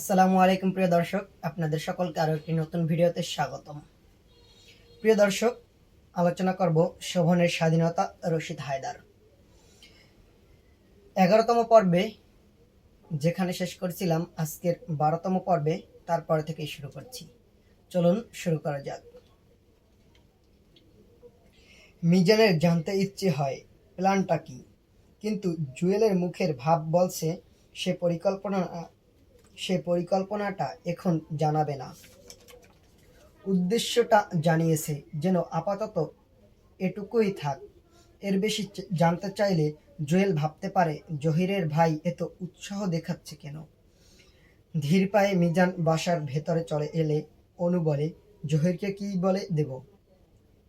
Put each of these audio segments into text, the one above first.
আসসালামু আলাইকুম প্রিয় দর্শক, আপনাদের সকলকে আরও একটি নতুন ভিডিওতে স্বাগতম। প্রিয় দর্শক, আলোচনা করব শোভনের স্বাধীনতা রশিদ হায়দার। 11তম পর্বে যেখানে শেষ করছিলাম, আজকের 12তম পর্বে তারপরে থেকেই শুরু করছি। চলুন শুরু করা যাক। মিজানের জানতে ইচ্ছে হয় প্ল্যানটা কি, কিন্তু জুয়েলের মুখের ভাব বলছে সে পরিকল্পনাটা এখন জানাবে না। উদ্দেশ্যটা জানিয়েছে, যেন আপাতত এটুকুই থাক। এর বেশি জানতে চাইলে জুয়েল ভাবতে পারে জহিরের ভাই এত উৎসাহ দেখাচ্ছে কেন। ধীর পায়ে মিজান বাসার ভেতরে চলে এলে অনু বলে, জহিরকে কি বলে দেব?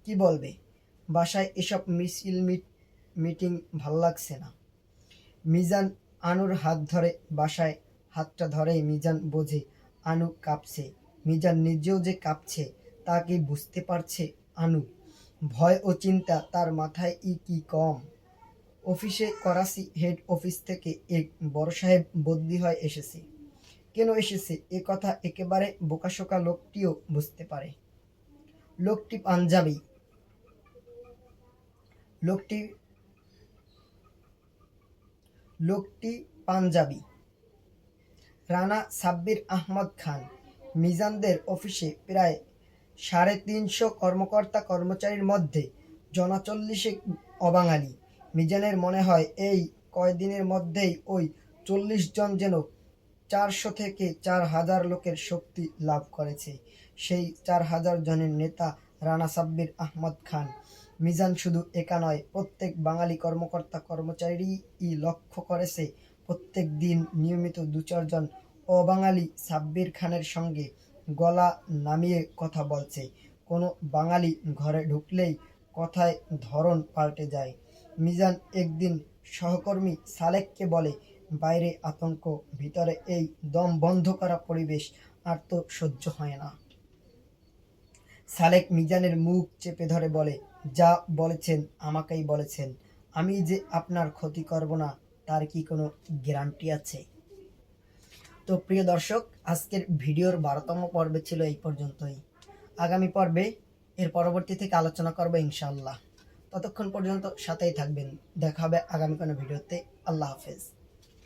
কি বলবে? বাসায় এসব মিটিং ভাল লাগছে না। মিজান আনুর হাত ধরে বাসায় হাতটা ধরেই মিজান বোঝে আনু কাঁপছে। মিজান নিজেও যে কাঁপছে তা কি বুঝতে পারছে আনু? ভয় ও চিন্তা তার মাথায় কি কম। অফিসে করাচি হেড অফিস থেকে এক বড় সাহেব বদলি হয়ে এসেছে। কেন এসেছে এ কথা একেবারে বোকাশোকা লোকটিও বুঝতে পারে। লোকটি পাঞ্জাবি। লোকটি পাঞ্জাবি। রানা সাব্বির আহমদ খান। মিজানদের অফিসে প্রায় 350 কর্মকর্তা কর্মচারীর মধ্যে 40 অবাঙালি। মিজানের মনে হয় এই কয়দিনের মধ্যেই ওই 40 জন যেন 400 থেকে 4000 লোকের শক্তি লাভ করেছে। সেই 4000 জনের নেতা রানা সাব্বির আহমদ খান। মিজান শুধু একা নয়, প্রত্যেক বাঙালি কর্মকর্তা কর্মচারীই লক্ষ্য করেছে প্রত্যেক দিন নিয়মিত 2-4 জন অবাঙালি সাব্বির খানের সঙ্গে গলা নামিয়ে কথা বলছে। কোনো বাঙালি ঘরে ঢুকলেই কথায় ধরন পাল্টে যায়। মিজান একদিন সহকর্মী সালেককে বলে, বাইরে আতঙ্ক, ভিতরে এই দম বন্ধ করা পরিবেশ, আর তো সহ্য হয় না। সালেক মিজানের মুখ চেপে ধরে বলে, যা বলেছেন আমাকেই বলেছেন। আমি যে আপনার ক্ষতি করব না তার কি কোনো গ্যারান্টি আছে? তো প্রিয় দর্শক, আজকের ভিডিওর 12তম পর্বে ছিল এই পর্যন্তই। আগামী পর্বে এর পরবর্তী থেকে আলোচনা করবো ইনশাআল্লাহ। ততক্ষণ পর্যন্ত সাথেই থাকবেন। দেখা হবে আগামী কোনো ভিডিওতে। আল্লাহ হাফেজ।